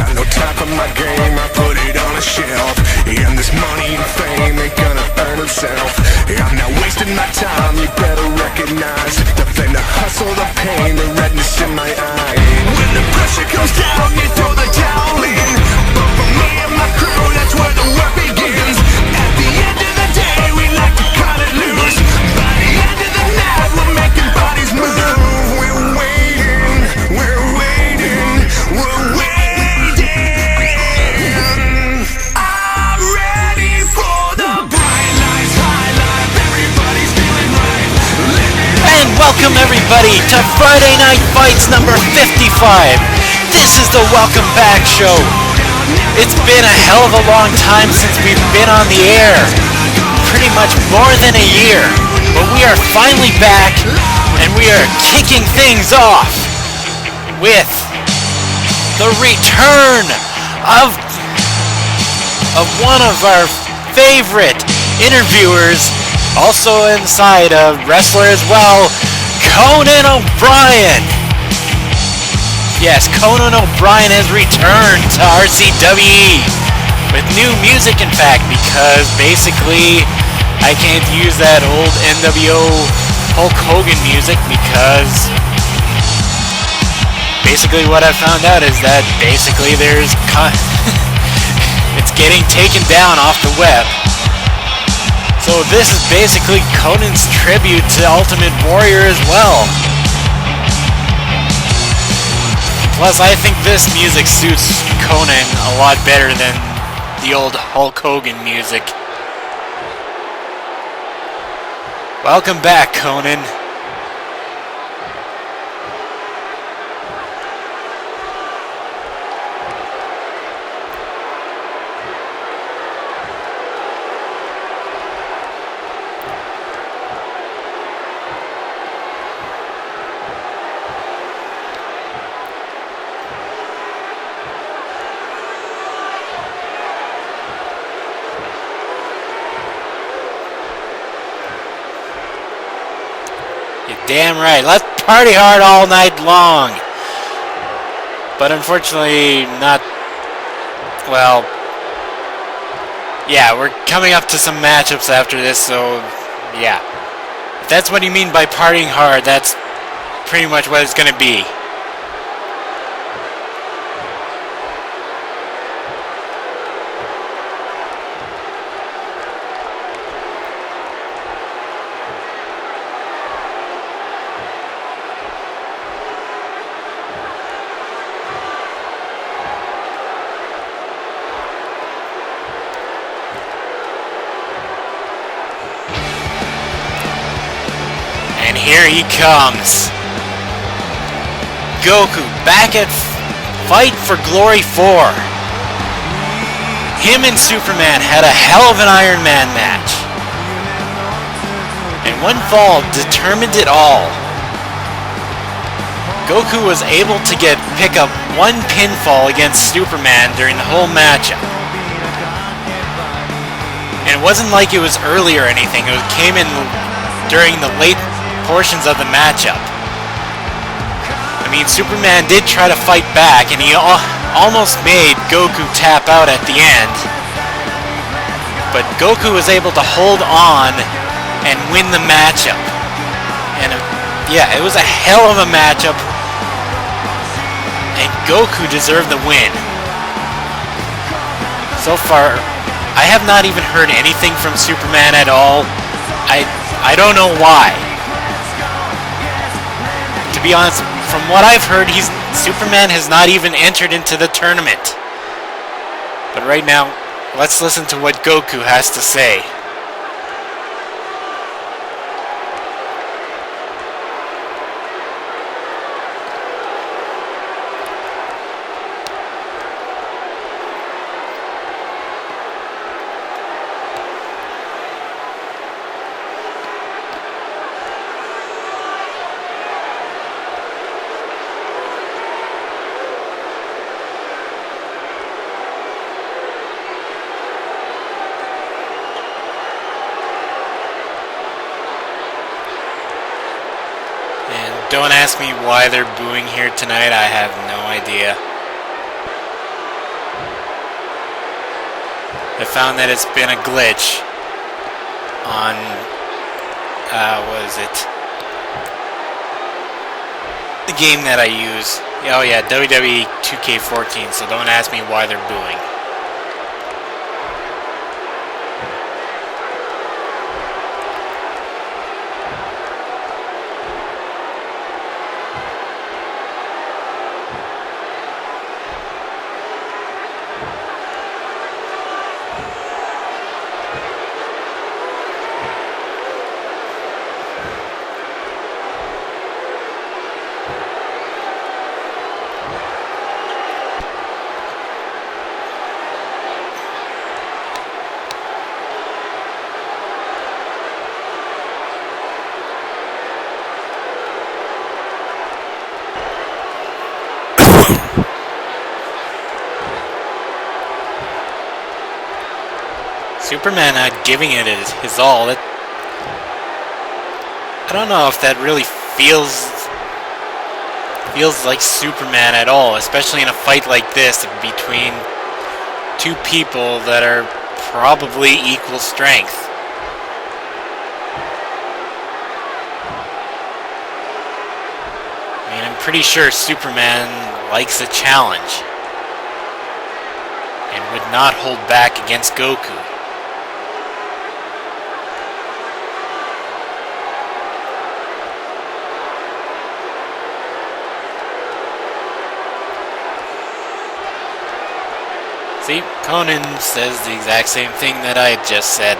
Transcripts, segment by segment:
got no time for my game, I put it on a shelf. And this money and fame ain't gonna earn itself. I'm not wasting my time, you better recognize the flame, the hustle, the pain, the redness in my eye. When the pressure comes down, you throw the towel in. But for me and my crew, that's where the work begins. At the end of the day, we like to cut it loose. By the end of the night, we're making bodies move. We're waiting, we're waiting, we're waiting. I'm ready for the bright lights, high life. Everybody's feeling right. And welcome everybody to Friday Night Fights number 55. This is the Welcome Back Show. It's been a hell of a long time since we've been on the air. Pretty much more than a year. But we are finally back, and we are kicking things off with the return of one of our favorite interviewers, also inside a wrestler as well, Conan O'Brien. Yes, Conan O'Brien has returned to RCWE with new music, in fact, because basically I can't use that old NWO Hulk Hogan music because basically what I found out is that basically there's it's getting taken down off the web. So this is basically Conan's tribute to Ultimate Warrior as well. Plus, I think this music suits Conan a lot better than the old Hulk Hogan music. Welcome back, Conan. Damn right, let's party hard all night long. But unfortunately, not, well, yeah, we're coming up to some matchups after this, so yeah. If that's what you mean by partying hard, that's pretty much what it's gonna be. Here he comes. Goku back at Fight for Glory 4. Him and Superman had a hell of an Iron Man match. And one fall determined it all. Goku was able to pick up one pinfall against Superman during the whole matchup. And it wasn't like it was early or anything. It came in during the late portions of the matchup. I mean, Superman did try to fight back, and he almost made Goku tap out at the end. But Goku was able to hold on and win the matchup. And yeah, it was a hell of a matchup, and Goku deserved the win. So far, I have not even heard anything from Superman at all. I don't know why. To be honest, from what I've heard, Superman has not even entered into the tournament. But right now, let's listen to what Goku has to say. Don't ask me why they're booing here tonight, I have no idea. I found that it's been a glitch on, what is it? The game that I use. Oh yeah, WWE 2K14, so don't ask me why they're booing. Superman not giving it his all. I don't know if that really feels like Superman at all, especially in a fight like this between two people that are probably equal strength. I mean, I'm pretty sure Superman likes a challenge and would not hold back against Goku. See, Conan says the exact same thing that I had just said.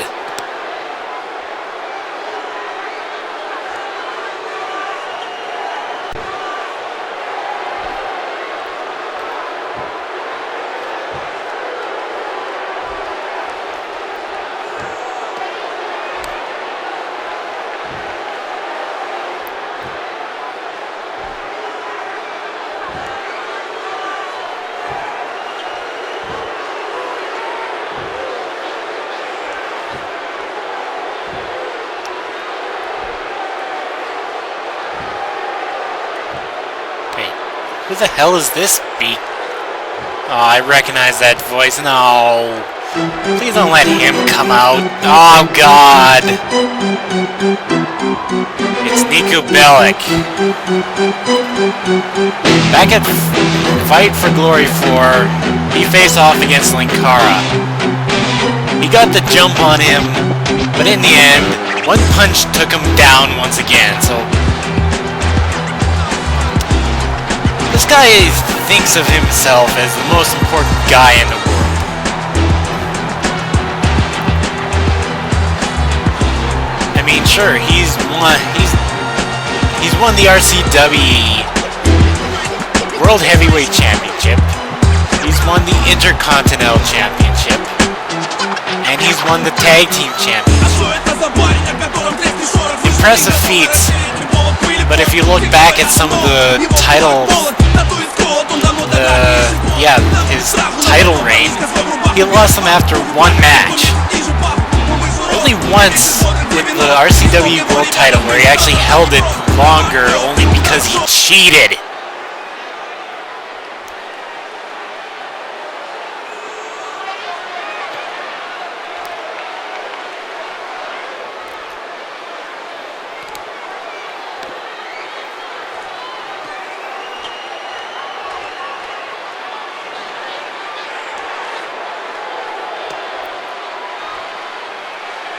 Who the hell is this beat? Oh, I recognize that voice. No. Please don't let him come out. Oh, God. It's Niku Bellic. Back at Fight for Glory 4, he faced off against Linkara. He got the jump on him, but in the end, one punch took him down once again, so... This guy thinks of himself as the most important guy in the world. I mean, sure, he's won the RCW World Heavyweight Championship. He's won the Intercontinental Championship. And he's won the Tag Team Championship. Impressive feats. But if you look back at some of the titles, his title reign, he lost them after one match. Only once with the RCW World title where he actually held it longer only because he cheated.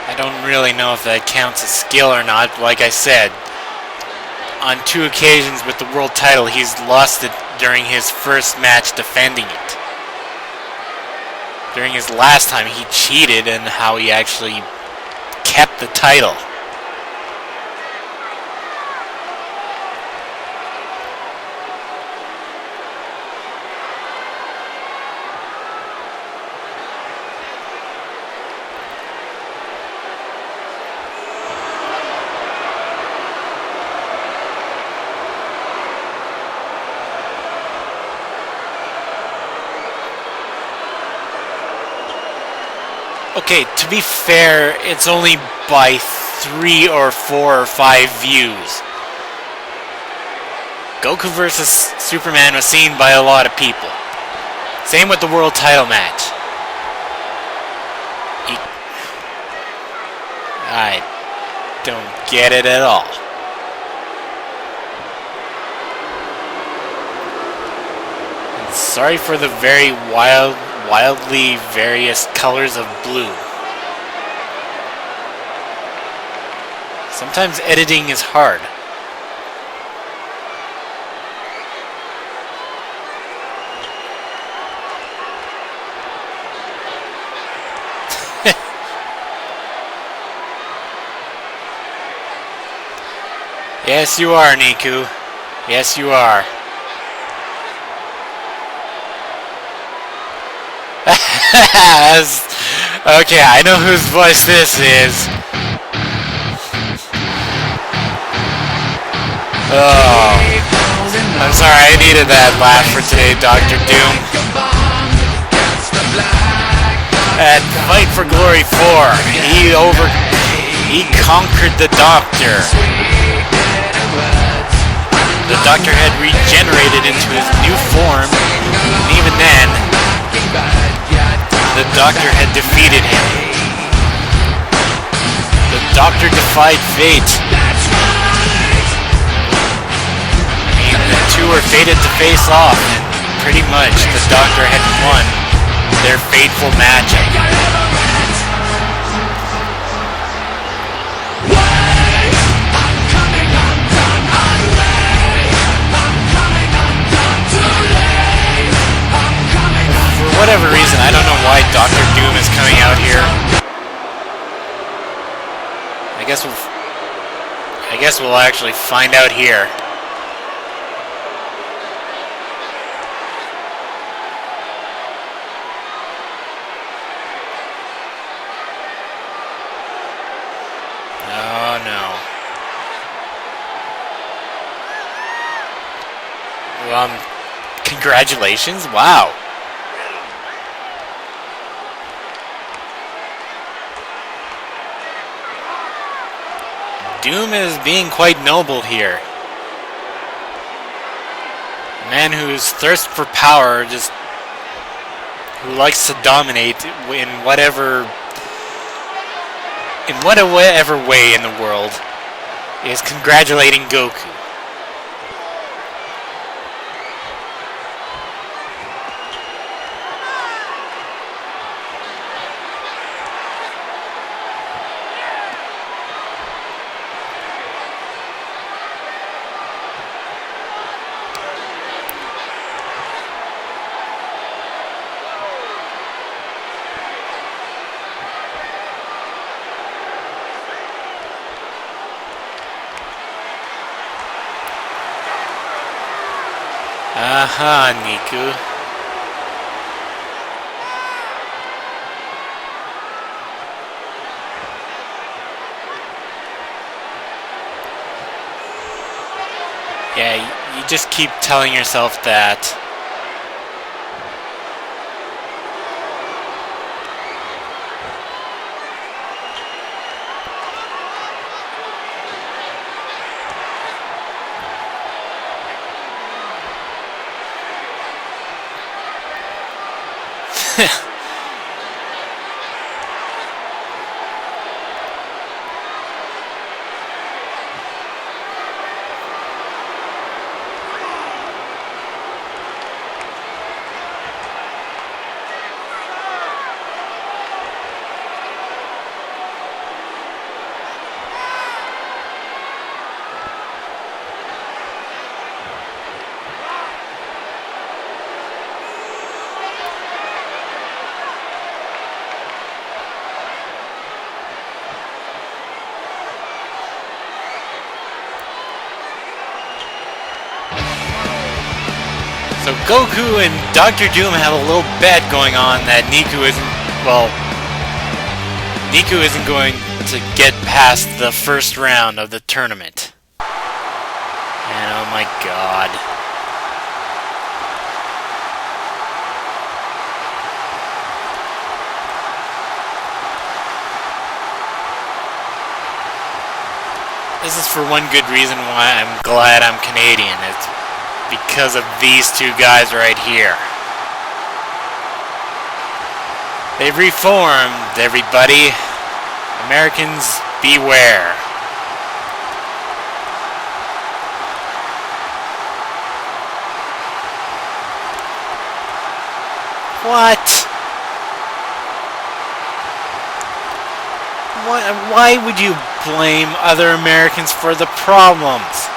I don't really know if that counts as skill or not. Like I said, on 2 occasions with the world title, he's lost it during his first match defending it. During his last time, he cheated in how he actually kept the title. Okay, to be fair, it's only by 3 or 4 or 5 views. Goku vs. Superman was seen by a lot of people. Same with the world title match. I don't get it at all. And sorry for the very wildly various colors of blue. Sometimes editing is hard. Yes, you are, Niku. Yes, you are. Okay, I know whose voice this is. Oh, I'm sorry, I needed that laugh for today, Dr. Doom. At Fight for Glory 4, he conquered the Doctor. The Doctor had regenerated into his new form, and even then, the Doctor had defeated him. The Doctor defied fate. The two were fated to face off, and pretty much the Doctor had won their fateful matchup. For whatever reason, I don't know why Dr. Doom is coming out here. I guess we'll actually find out here. Oh no. Congratulations. Wow. Doom is being quite noble here. A man whose thirst for power, who likes to dominate in whatever way in the world, is congratulating Goku. Aha, Niku. Yeah, you just keep telling yourself that. So Goku and Dr. Doom have a little bet going on that Niku isn't going to get past the first round of the tournament. And oh my god. This is for one good reason why I'm glad I'm Canadian. It's because of these two guys right here. They've reformed, everybody. Americans beware. What? Why would you blame other Americans for the problems?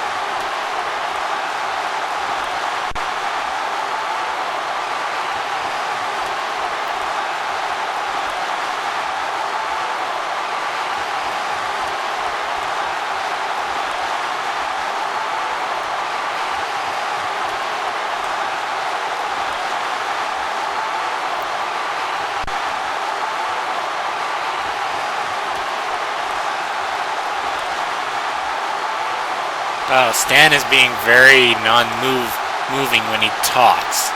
Oh, Stan is being very non-moving when he talks.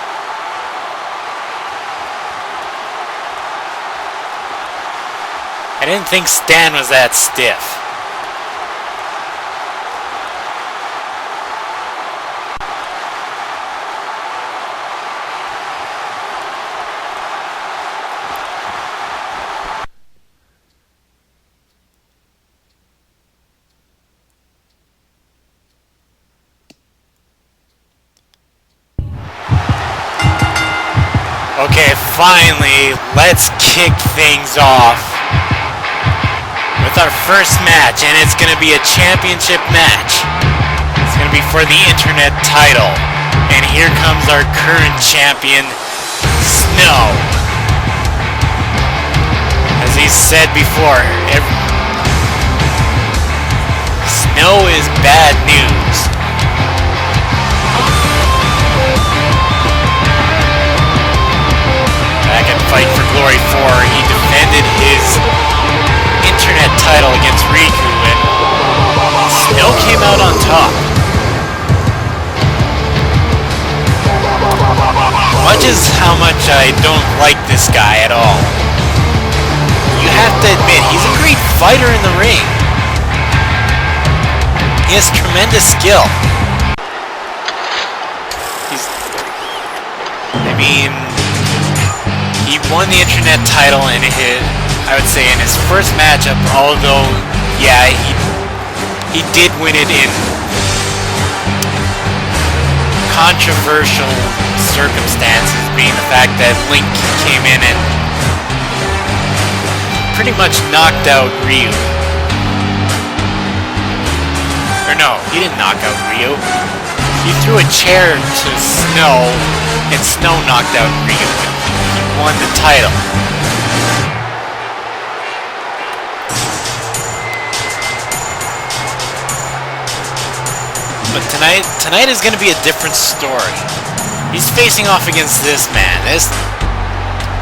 I didn't think Stan was that stiff. Okay, finally, let's kick things off with our first match, and it's going to be a championship match. It's going to be for the internet title. And here comes our current champion, Snow. As he said before, Snow is bad news. Back at Fight for Glory 4, he defended his internet title against Riku, and Snow came out on top. Much as how much I don't like this guy at all, you have to admit, he's a great fighter in the ring. He has tremendous skill. He won the internet title in I would say in his first matchup, although, yeah, he did win it in controversial circumstances, being the fact that Link came in and pretty much knocked out Ryu. Or no, he didn't knock out Ryu. He threw a chair to Snow, and Snow knocked out Ryu. He won the title. But tonight is going to be a different story. He's facing off against this man.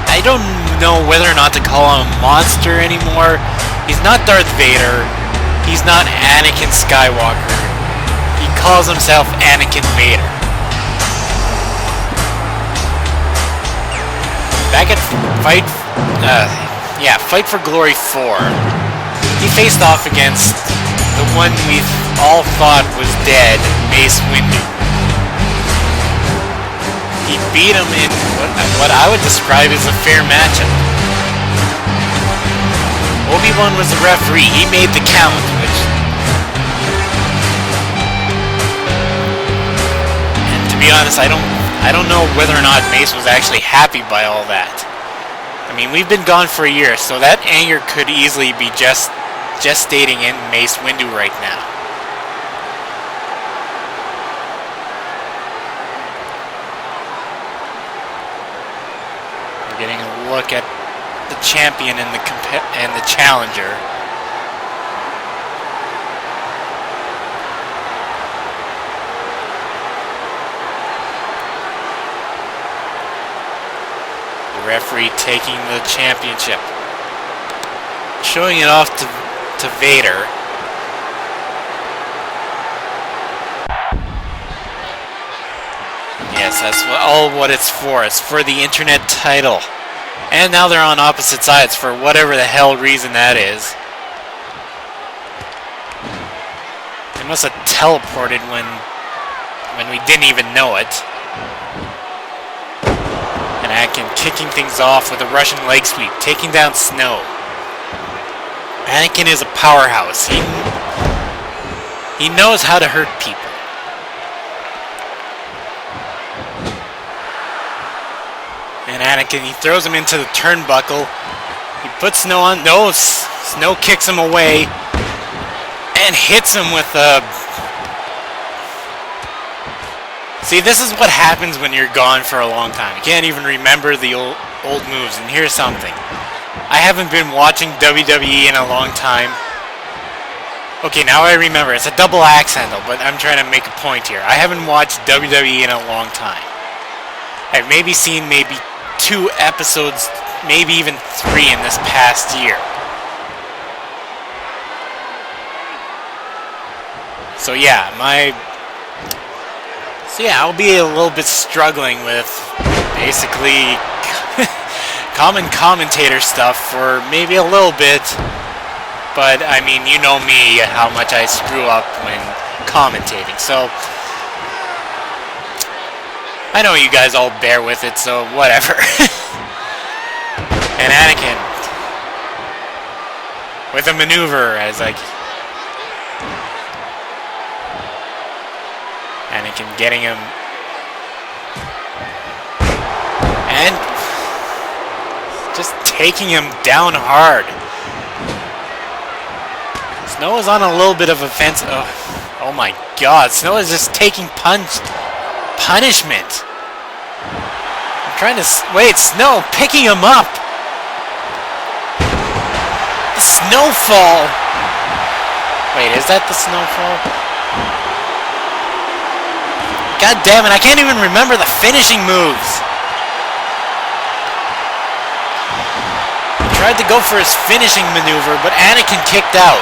I don't know whether or not to call him a monster anymore. He's not Darth Vader. He's not Anakin Skywalker. He calls himself Anakin Vader. Back at Fight for Glory 4, he faced off against the one we all thought was dead, Mace Windu. He beat him in what I would describe as a fair matchup. Obi-Wan was the referee. He made the count, and to be honest, I don't know whether or not Mace was actually happy by all that. I mean, we've been gone for a year, so that anger could easily be gestating in Mace Windu right now. We're getting a look at the champion and the challenger. Referee taking the championship, showing it off to Vader. Yes, that's what it's for. It's for the internet title. And now they're on opposite sides for whatever the hell reason that is. They must have teleported when we didn't even know it. And Anakin kicking things off with a Russian leg sweep, taking down Snow. Anakin is a powerhouse. He knows how to hurt people. And Anakin, he throws him into the turnbuckle. He puts Snow on. No, Snow kicks him away and hits him with a... See, this is what happens when you're gone for a long time. You can't even remember the old moves. And here's something. I haven't been watching WWE in a long time. Okay, now I remember. It's a double axe handle, but I'm trying to make a point here. I haven't watched WWE in a long time. I've maybe seen 2 episodes, maybe even 3 in this past year. So yeah, I'll be a little bit struggling with basically common commentator stuff for maybe a little bit. But, I mean, you know me, how much I screw up when commentating. So, I know you guys all bear with it, so whatever. And Anakin, with a maneuver as Anakin getting him. And just taking him down hard. Snow is on a little bit of offense. Oh my god, Snow is just taking punishment. I'm trying to... Wait, Snow picking him up. The snowfall. Wait, is that the snowfall? God damn it, I can't even remember the finishing moves. He tried to go for his finishing maneuver, but Anakin kicked out.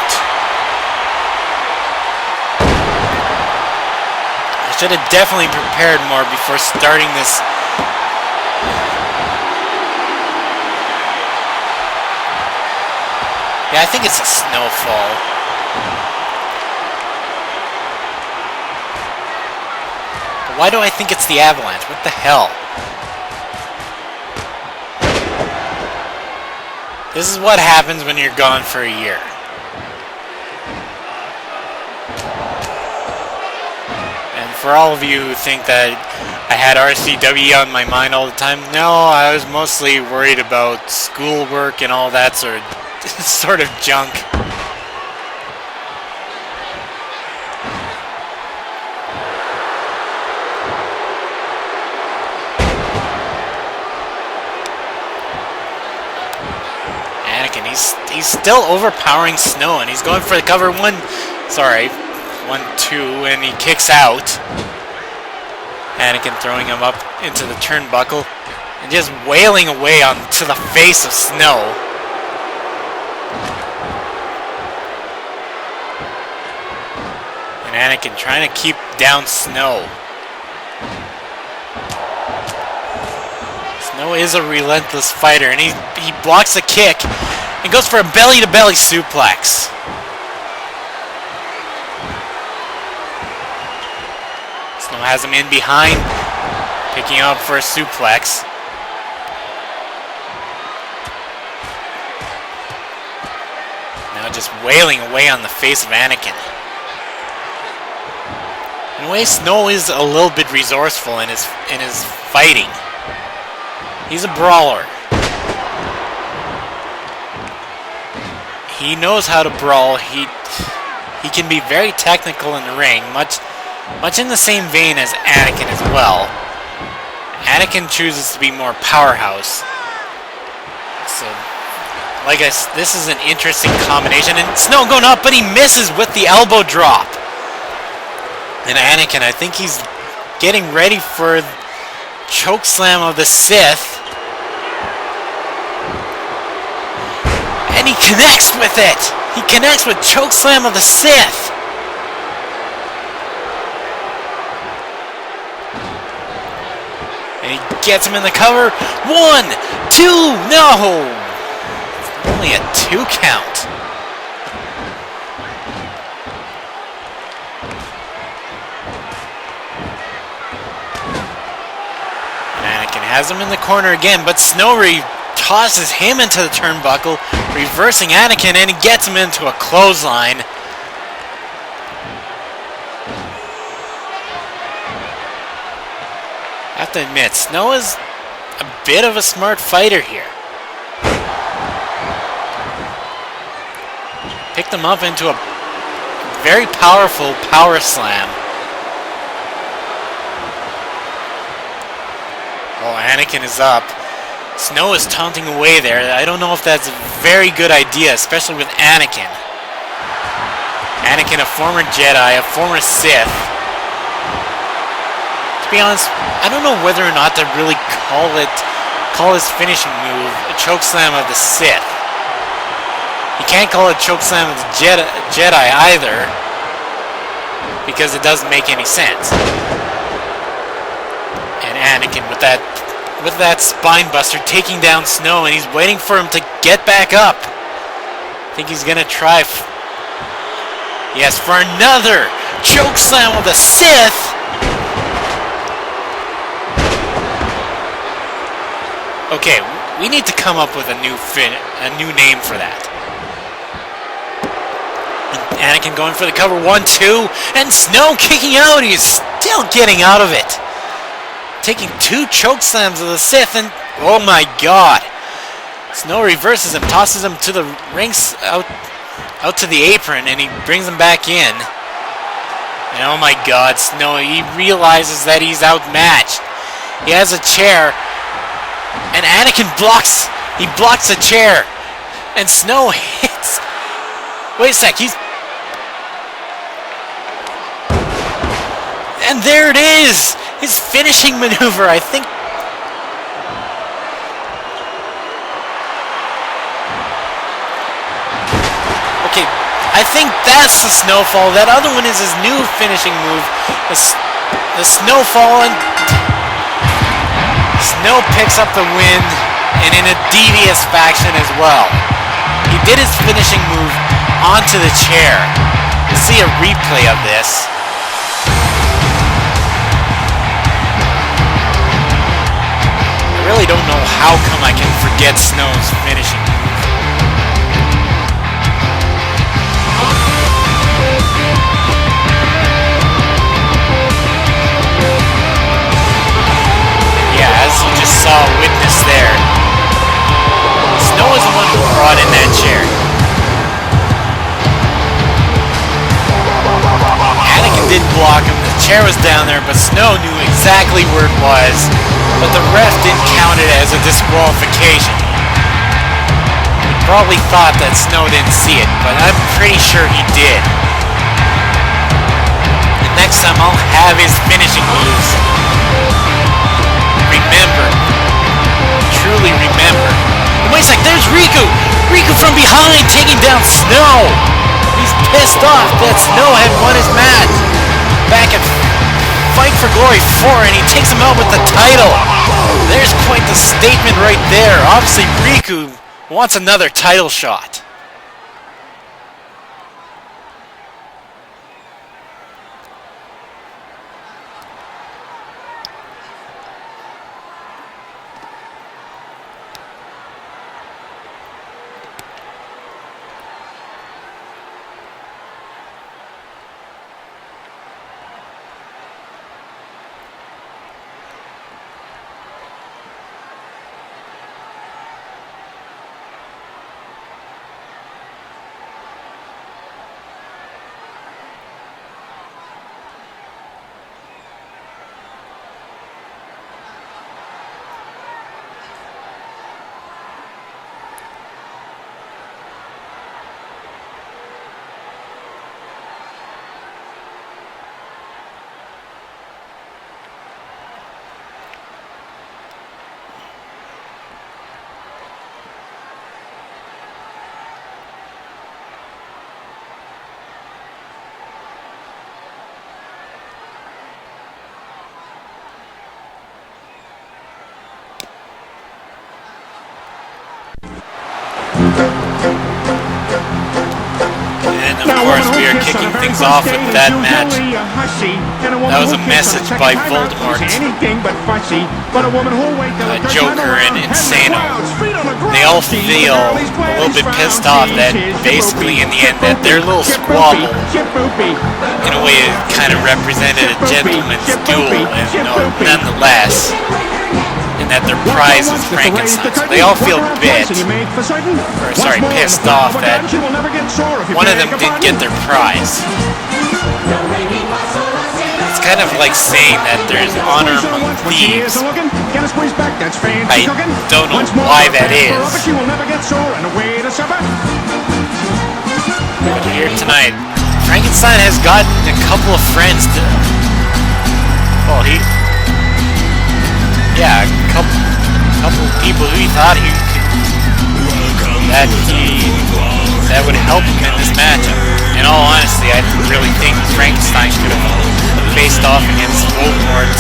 Should have definitely prepared more before starting this. Yeah, I think it's a snowfall. But why do I think it's the avalanche? What the hell? This is what happens when you're gone for a year. For all of you who think that I had RCW on my mind all the time, no, I was mostly worried about schoolwork and all that sort of junk. Anakin, he's still overpowering Snow, and he's going for the cover 1-2, and he kicks out. Anakin throwing him up into the turnbuckle and just wailing away onto the face of Snow. And Anakin trying to keep down Snow. Snow is a relentless fighter, and he blocks a kick and goes for a belly-to-belly suplex. Snow has him in behind, picking up for a suplex. Now just wailing away on the face of Anakin. In a way, Snow is a little bit resourceful in his fighting. He's a brawler. He knows how to brawl. He can be very technical in the ring, much in the same vein as Anakin as well. Anakin chooses to be more powerhouse. So, this is an interesting combination. And Snow going up, but he misses with the elbow drop. And Anakin, I think he's getting ready for chokeslam of the Sith. And he connects with it. He connects with chokeslam of the Sith. And he gets him in the cover. 1, 2, no! It's only a 2 count. And Anakin has him in the corner again, but Snow tosses him into the turnbuckle, reversing Anakin, and he gets him into a clothesline. I have to admit, Snow is a bit of a smart fighter here. Picked him up into a very powerful power slam. Oh, Anakin is up. Snow is taunting away there. I don't know if that's a very good idea, especially with Anakin. Anakin, a former Jedi, a former Sith. To be honest, I don't know whether or not to really call his finishing move a chokeslam of the Sith. You can't call it chokeslam of the Jedi either, because it doesn't make any sense. And Anakin with that spine buster taking down Snow, and he's waiting for him to get back up. I think he's gonna try. Yes, for another chokeslam of the Sith. Okay, we need to come up with a new name for that. And Anakin going for the cover, 1-2, and Snow kicking out. He's still getting out of it. Taking 2 choke slams of the Sith, and oh my god. Snow reverses him, tosses him to the rings, out to the apron, and he brings him back in. And oh my god, Snow, he realizes that he's outmatched. He has a chair, and Anakin blocks the chair, and Snow hits. Wait a sec, and there it is! His finishing maneuver, I think. Okay, I think that's the snowfall. That other one is his new finishing move. The snowfall, and Snow picks up the win, and in a devious fashion as well. He did his finishing move onto the chair. We'll see a replay of this. I really don't know how come I can forget Snow's finishing move. Yeah, as you just saw, witness there. Snow is the one who brought in that chair. Anakin didn't block him, the chair was down there, but Snow knew exactly where it was. But the ref didn't count it as a disqualification. He probably thought that Snow didn't see it, but I'm pretty sure he did. And next time I'll have his finishing moves. Remember. Truly remember. And wait a sec, there's Riku! Riku from behind taking down Snow! He's pissed off that Snow had won his match back at Fight for Glory 4, and he takes him out with the title. There's quite the statement right there. Obviously, Riku wants another title shot. we are kicking things off with that match. That was a message by Voldemort, Joker, and Insano. They all feel a little bit pissed off that basically in the end that their little squabble in a way it kind of represented a gentleman's duel, and nonetheless, and that their prize was Frankenstein. So they all feel pissed off that one of them didn't get their prize. It's kind of like saying that there's honor among thieves. I don't know why that is. But here tonight, Frankenstein has gotten a couple of friends to... Well, a couple of people who he thought that would help him in this matchup. In all honesty, I really think Frankenstein could have faced off against Voldemort,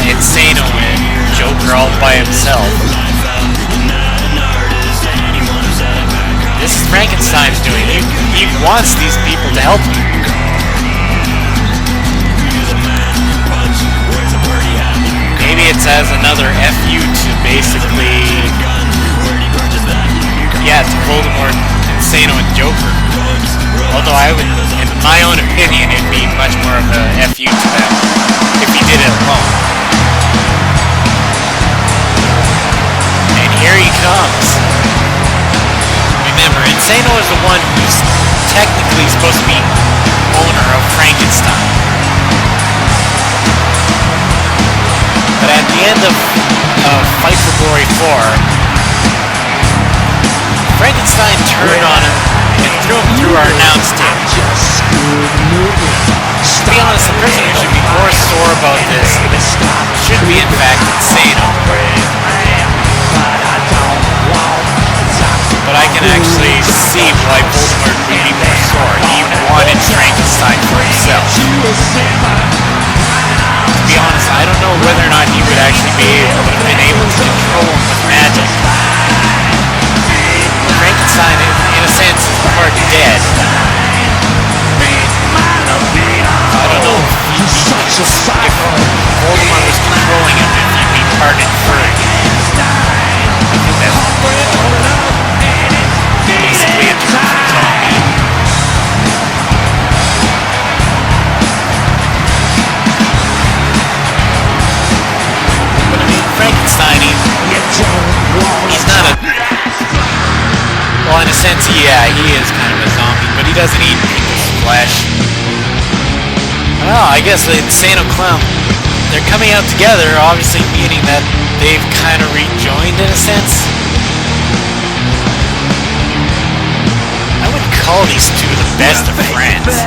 Insano, and Joker all by himself. This is Frankenstein's doing. He wants these people to help him. Maybe it's as another FU to basically, to Voldemort, Insano, and Joker. Although I would, in my own opinion, it'd be much more of a FU to them if he did it alone. And here he comes. Remember, Insano is the one who's technically supposed to be owner of Frankenstein. But at the end of Fight for Glory 4, Frankenstein turned on him and threw him through our announce table. To be honest, the person who should be more sore about this should be, in fact, Insano. But I can actually see why Voldemort would be more sore. He wanted Frankenstein for himself. To be honest, I don't know whether or not he would actually be able to control him with magic. Frankenstein, in a sense, is part dead. I don't know if Voldemort was controlling him, if he'd be parted free. I think that's basically a different zombie. But I mean, Frankenstein, he's not a... Well, in a sense, he is kind of a zombie, but he doesn't eat people's flesh. Well, I guess the Insano Clown, they're coming out together, obviously meaning that they've kind of rejoined in a sense. I wouldn't call these two the best of friends.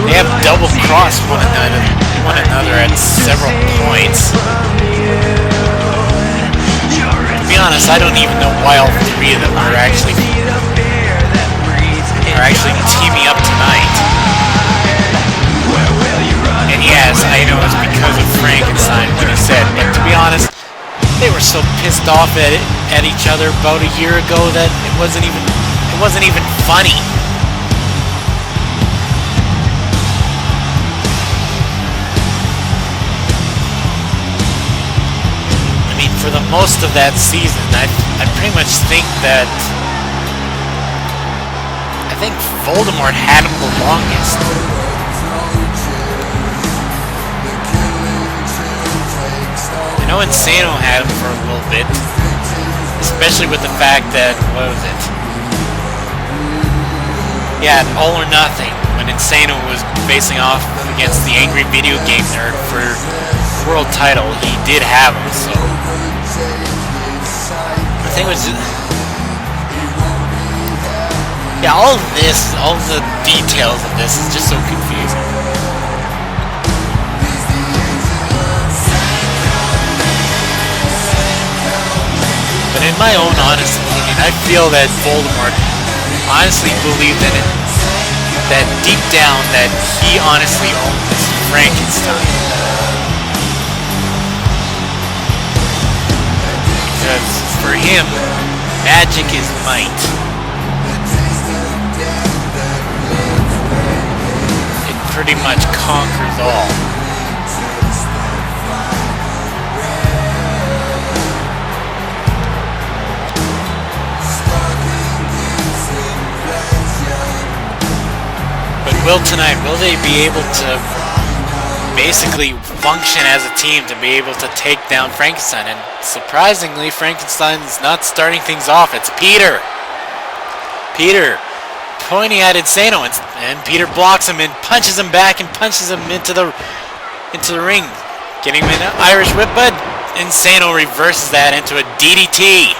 They have double-crossed one another at several points. To be honest, I don't even know why all three of them are actually teaming up tonight. And yes, I know it's because of Frankenstein, what he said, but to be honest, they were so pissed off at each other about a year ago that it wasn't even funny. For the most of that season, I pretty much think that Voldemort had him the longest. I know Insano had him for a little bit, especially with the fact that, what was it? Yeah, All or Nothing, when Insano was facing off against the Angry Video Game Nerd for the world title, he did have him, so... The thing was... Yeah, all the details of this is just so confusing. But in my own honest opinion, I feel that Voldemort honestly believed in it. That deep down, that he honestly owns Frankenstein. Because for him, magic is might. pretty much conquers all. But will they be able to basically function as a team to be able to take down Frankenstein? And surprisingly, Frankenstein's not starting things off. It's Peter. Peter pointing at Insano, and Peter blocks him and punches him back and punches him into the ring, getting him an Irish whip, but Insano reverses that into a DDT.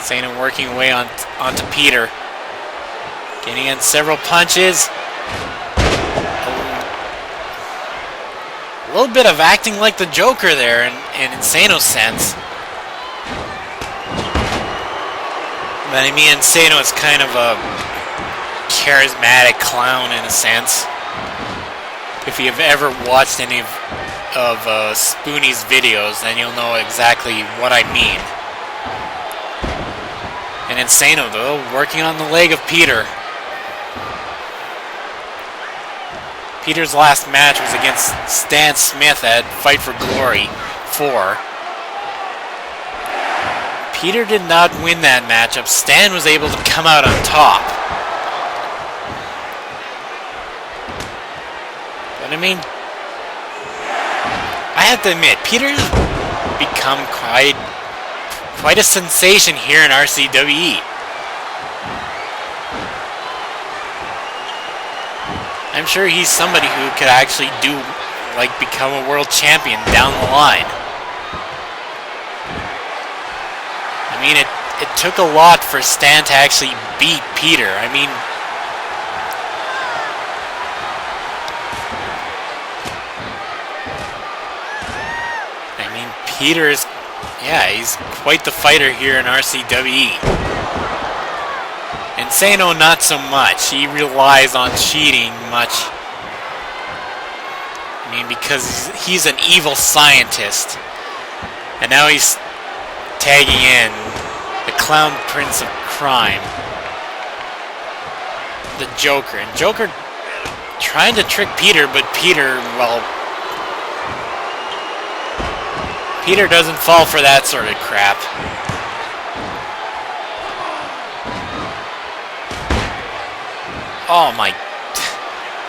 Insano working away onto Peter, getting in several punches. A little bit of acting like the Joker there in Insano's sense. But I mean, Insano is kind of a charismatic clown in a sense. If you've ever watched any of Spoonie's videos, then you'll know exactly what I mean. And Insano, though, working on the leg of Peter. Peter's last match was against Stan Smith at Fight for Glory 4. Peter did not win that matchup. Stan was able to come out on top. But I mean, I have to admit, Peter's become quite a sensation here in RCWE. I'm sure he's somebody who could actually become a world champion down the line. I mean, it took a lot for Stan to actually beat Peter. I mean, Peter is, he's quite the fighter here in RCWE. Insano not so much. He relies on cheating much. I mean, because he's an evil scientist. And now he's tagging in the Clown Prince of Crime, the Joker. And Joker trying to trick Peter, but Peter, well, Peter doesn't fall for that sort of crap. Oh my,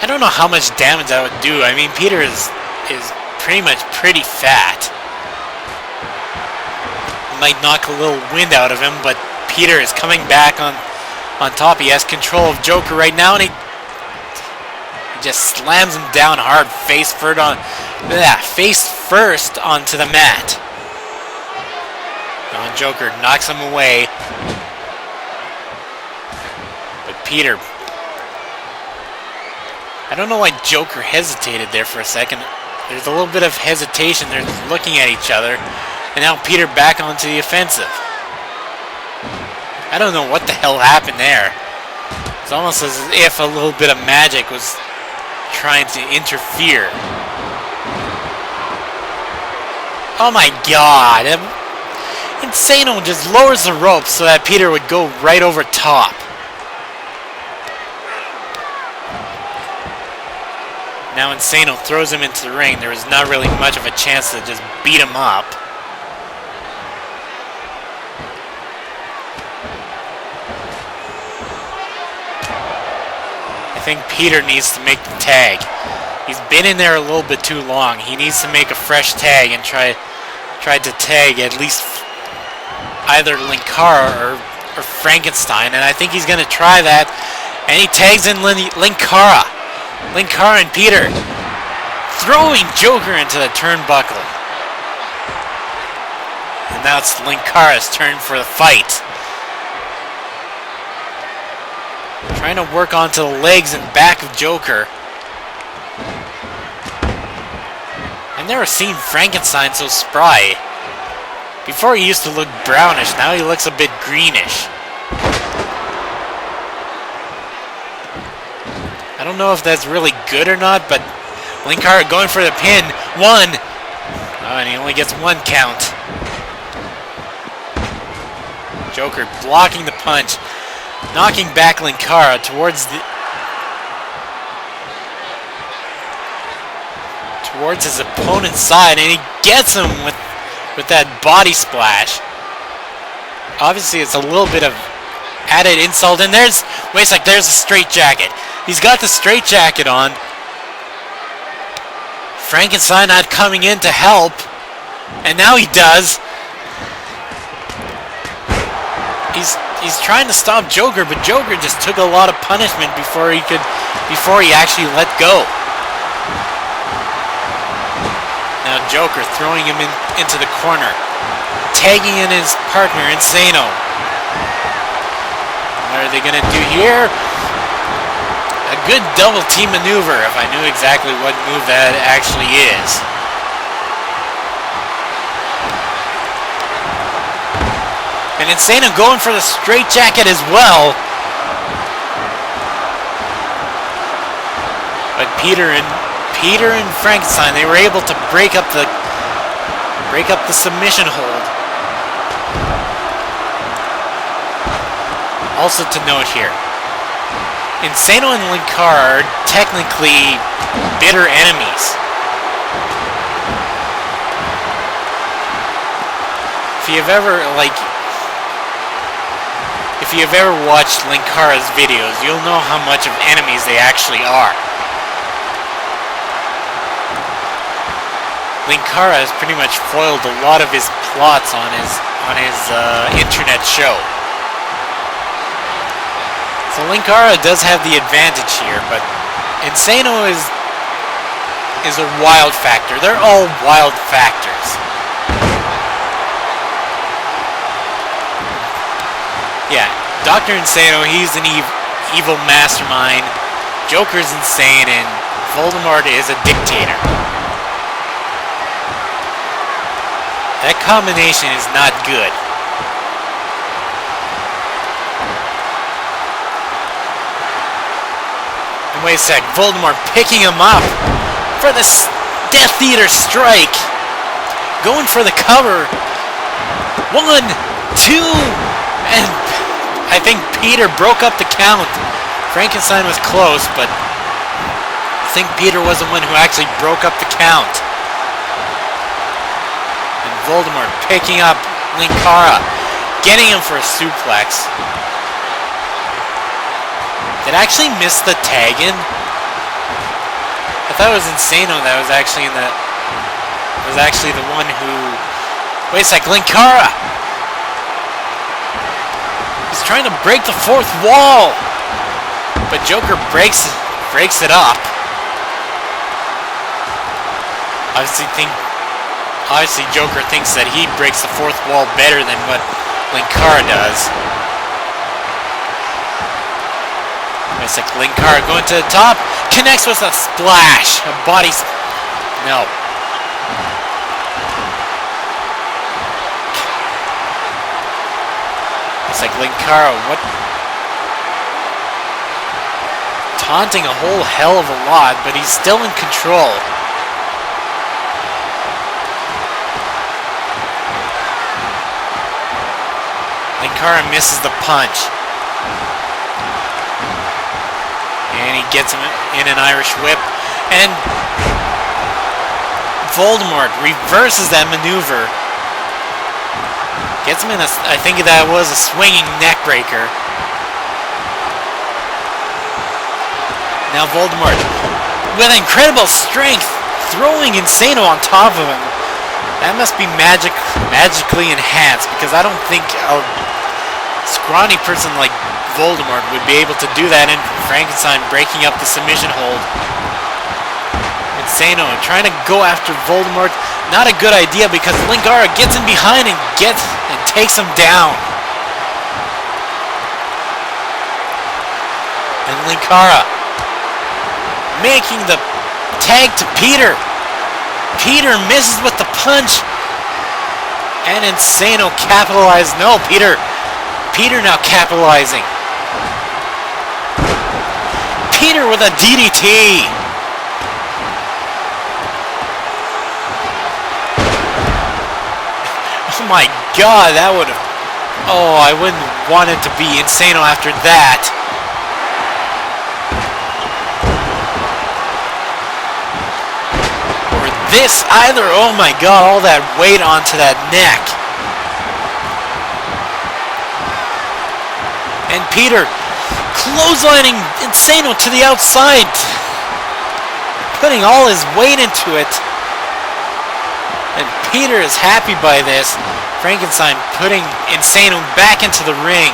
I don't know how much damage that would do. I mean, Peter is pretty much pretty fat. Might knock a little wind out of him, but Peter is coming back on top. He has control of Joker right now, and he just slams him down hard, face first onto the mat. Now Joker knocks him away, but Peter, I don't know why Joker hesitated there for a second. There's a little bit of hesitation. They're looking at each other. And now Peter back onto the offensive. I don't know what the hell happened there. It's almost as if a little bit of magic was trying to interfere. Oh my god. Insano just lowers the rope so that Peter would go right over top. Now Insano throws him into the ring. There was not really much of a chance to just beat him up. I think Peter needs to make the tag. He's been in there a little bit too long. He needs to make a fresh tag and try to tag at least either Linkara or Frankenstein. And I think he's going to try that. And he tags in Linkara. Linkara and Peter throwing Joker into the turnbuckle. And now it's Linkara's turn for the fight. Trying to work onto the legs and back of Joker. I've never seen Frankenstein so spry. Before he used to look brownish, now he looks a bit greenish. I don't know if that's really good or not, but Linkara going for the pin. One! Oh, and he only gets one count. Joker blocking the punch. knocking back Linkara towards his opponent's side, and he gets him with that body splash. Obviously, it's a little bit of added insult, and there's a straight jacket. He's got the straight jacket on. Frankenstein not coming in to help, and now he does. He's trying to stop Joker, but Joker just took a lot of punishment before he actually let go. Now Joker throwing him into the corner, tagging in his partner Insano. What are they gonna do here? A good double team maneuver, if I knew exactly what move that actually is. And Insano going for the straight jacket as well. But Peter and Frankenstein, they were able to break up the submission hold. Also to note here, Insano and Linkara are technically bitter enemies. If you've ever watched Linkara's videos, you'll know how much of enemies they actually are. Linkara has pretty much foiled a lot of his plots on his internet show. So Linkara does have the advantage here, but Insano is a wild factor. They're all wild factors. Yeah, Dr. Insano, he's an evil mastermind. Joker's insane, and Voldemort is a dictator. That combination is not good. And wait a sec, Voldemort picking him up for this Death Eater strike. Going for the cover. 1, 2, and I think Peter broke up the count. Frankenstein was close, but I think Peter was the one who actually broke up the count. And Voldemort picking up Linkara, getting him for a suplex. Did I actually miss the tag in? I thought it was Insano that was actually the one who... Wait a sec, Linkara! He's trying to break the fourth wall! But Joker breaks it up. Obviously Joker thinks that he breaks the fourth wall better than what Linkara does. It's like Linkara going to the top, connects with a splash, a body... No. It's like Linkara, what? Taunting a whole hell of a lot, but he's still in control. Linkara misses the punch. And he gets him in an Irish whip. And Voldemort reverses that maneuver. Gets him in a... I think that was a swinging neck breaker. Now Voldemort, with incredible strength, throwing Insano on top of him. That must be magically enhanced, because I don't think a scrawny person like Voldemort would be able to do that, and Frankenstein breaking up the submission hold. Insano trying to go after Voldemort. Not a good idea, because Linkara gets him behind and takes him down. And Linkara making the tag to Peter. Peter misses with the punch. And Insano capitalized. No, Peter now capitalizing. Peter with a DDT. Oh my god, that would have Oh, I wouldn't want it to be Insano after that. Or this either. Oh my god, all that weight onto that neck. And Peter clotheslining Insano to the outside. Putting all his weight into it. And Peter is happy by this. Frankenstein putting Insano back into the ring.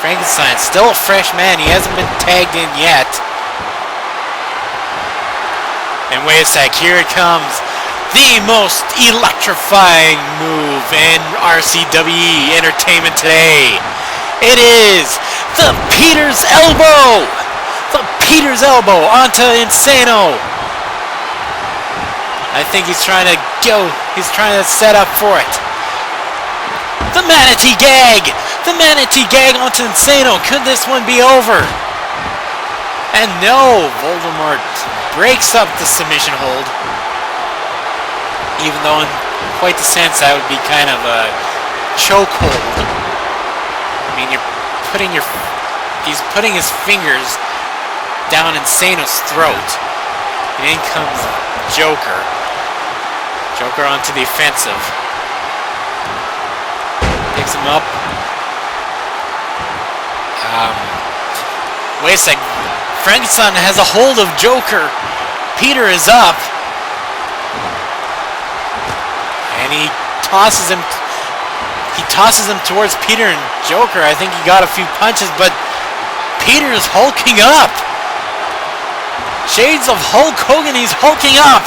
Frankenstein still a fresh man. He hasn't been tagged in yet. And wait a sec, here it comes. The most electrifying move in RCWE Entertainment today. It is the Peter's Elbow. The Peter's Elbow onto Insano. I think he's trying to set up for it. The Manatee Gag! The Manatee Gag onto Insano. Could this one be over? And no, Voldemort breaks up the submission hold. Even though in quite the sense that would be kind of a chokehold. I mean, he's putting his fingers down Insano's throat. And in comes Joker. Joker onto the offensive. Picks him up. Wait a sec. Frankenstein has a hold of Joker. Peter is up. And he tosses him towards Peter and Joker. I think he got a few punches, but Peter is hulking up. Shades of Hulk Hogan, he's hulking up.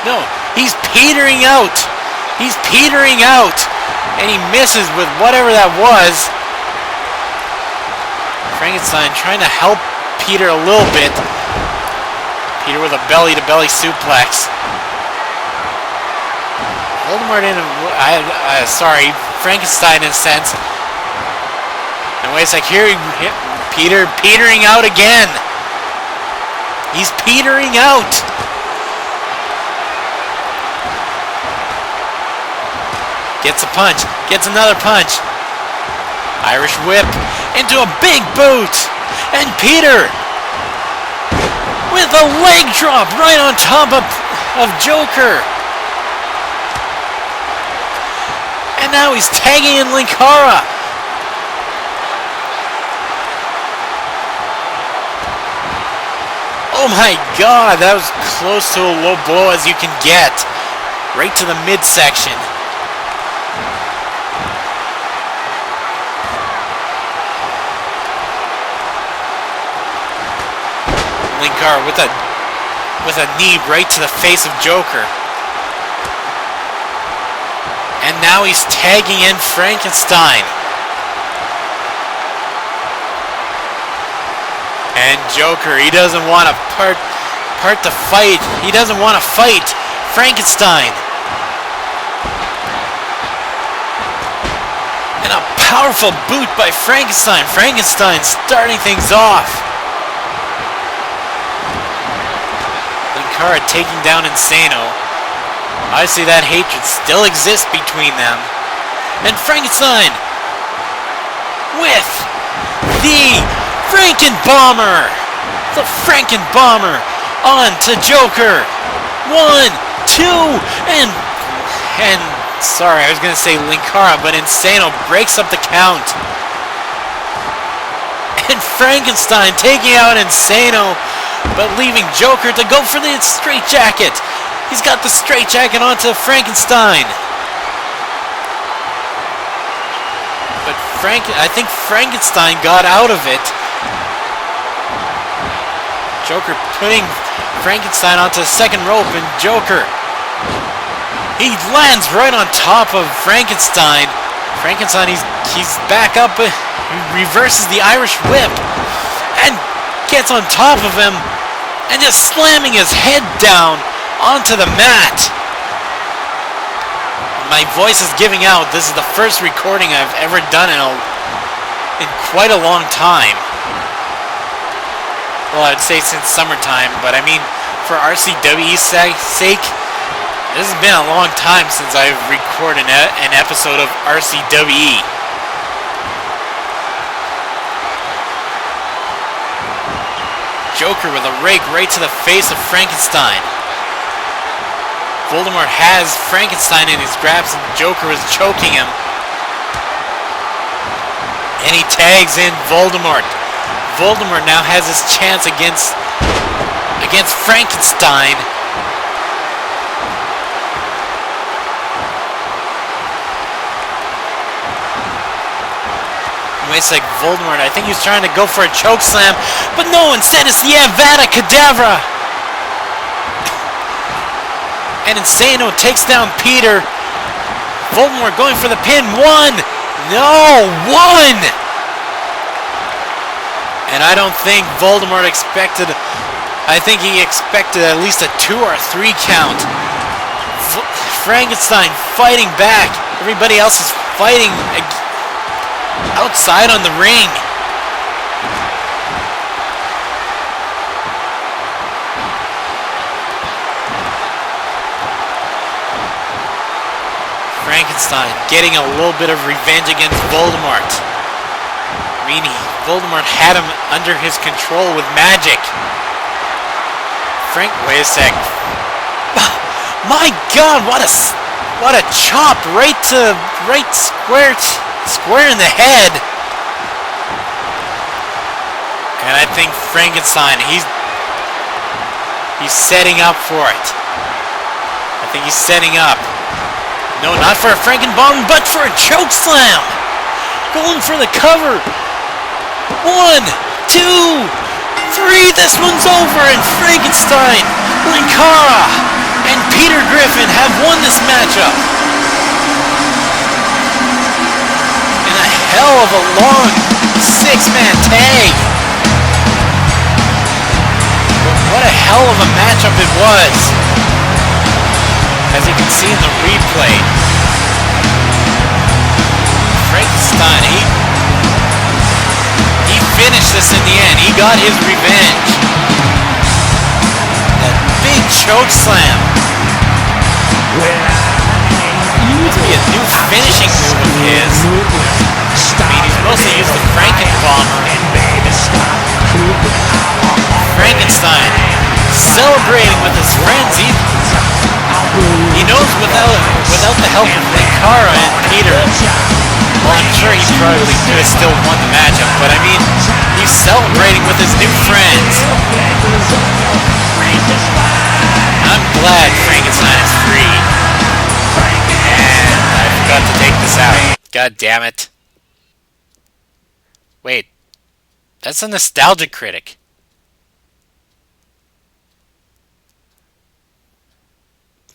No, he's petering out. He's petering out. And he misses with whatever that was. Frankenstein trying to help Peter a little bit. Peter with a belly-to-belly suplex. Voldemort in Frankenstein in a sense. And wait a sec, here Peter petering out again. He's petering out. Gets a punch. Gets another punch. Irish whip into a big boot. And Peter with a leg drop right on top of Joker. And now he's tagging in Linkara. Oh my god, that was close to a low blow as you can get. Right to the midsection. Linkara with a knee right to the face of Joker. And now he's tagging in Frankenstein. And Joker, he doesn't want to part the fight. He doesn't want to fight Frankenstein. And a powerful boot by Frankenstein. Frankenstein starting things off. Linkara taking down Insano. Obviously that hatred still exists between them. And Frankenstein with the Frankenbomber! The Frankenbomber on to Joker. 1, 2, and sorry, I was gonna say Linkara, but Insano breaks up the count. And Frankenstein taking out Insano, but leaving Joker to go for the straitjacket. He's got the straitjacket onto Frankenstein. But I think Frankenstein got out of it. Joker putting Frankenstein onto the second rope, and Joker, he lands right on top of Frankenstein. Frankenstein, he's back up, he reverses the Irish whip, and gets on top of him, and just slamming his head down onto the mat. My voice is giving out. This is the first recording I've ever done in quite a long time. Well, I'd say since summertime, but I mean, for RCWE's sake, This has been a long time since I've recorded an episode of RCWE. Joker with a rake right to the face of Frankenstein. Voldemort has Frankenstein in his grasp and Joker is choking him. And he tags in Voldemort. Voldemort now has his chance against Frankenstein. It's like Voldemort, I think he's trying to go for a choke slam, but no, instead it's the Avada Kedavra. And Insano takes down Peter. Voldemort going for the pin. 1! No! 1! And I don't think Voldemort expected, I think he expected at least a 2 or 3 count. Frankenstein fighting back. Everybody else is fighting outside on the ring. Frankenstein getting a little bit of revenge against Voldemort. I mean, Voldemort had him under his control with magic. Wait a sec. My God, what a chop right square in the head. And I think Frankenstein, he's setting up for it. I think he's setting up. No, not for a Frankenbomb, but for a choke slam. Going for the cover. 1, 2, 3. This one's over, and Frankenstein, Linkara, and Peter Griffin have won this matchup. In a hell of a long 6-man tag. But what a hell of a matchup it was. As you can see in the replay, Frankenstein, he finished this in the end. He got his revenge. That big choke slam. Must be a new finishing move of his. I mean, he's mostly used the Frankenbomber. Frankenstein celebrating with his friends. He knows without the help of Linkara and Peter, well, I'm sure he probably could have still won the matchup, but I mean, he's celebrating with his new friends. I'm glad Frankenstein is free. And I forgot to take this out. God damn it. Wait, that's a Nostalgia Critic.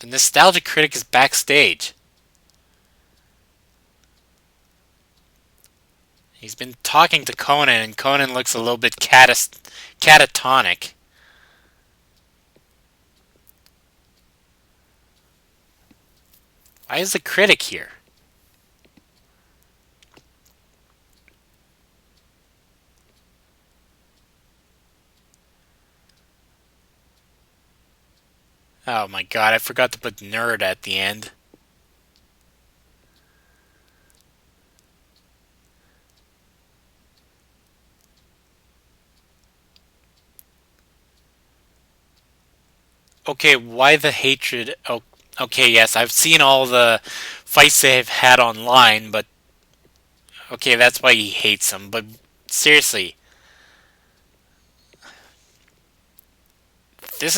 The Nostalgia Critic is backstage. He's been talking to Conan, and Conan looks a little bit catatonic. Why is the critic here? Oh my God, I forgot to put nerd at the end. Okay, why the hatred? Oh, okay, yes, I've seen all the fights they've had online, but okay, that's why he hates them. But seriously, this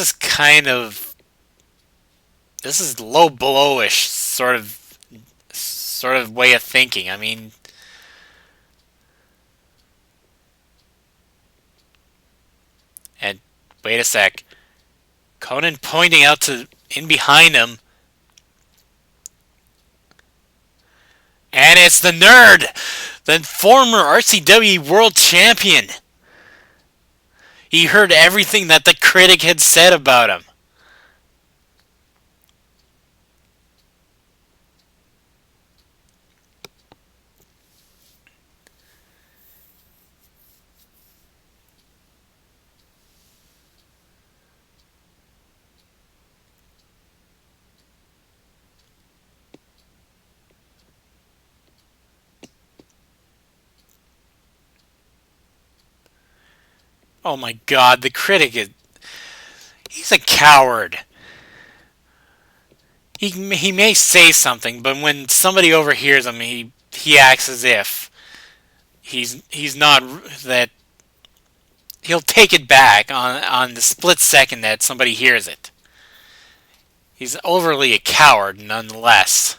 is low blowish sort of way of thinking. I mean, and wait a sec. Conan pointing out to in behind him. And it's the nerd, the former RCW World Champion. He heard everything that the critic had said about him. Oh my god, the critic is... He's a coward. He may say something, but when somebody overhears him, he acts as if he's not... that he'll take it back on the split second that somebody hears it. He's overly a coward, nonetheless.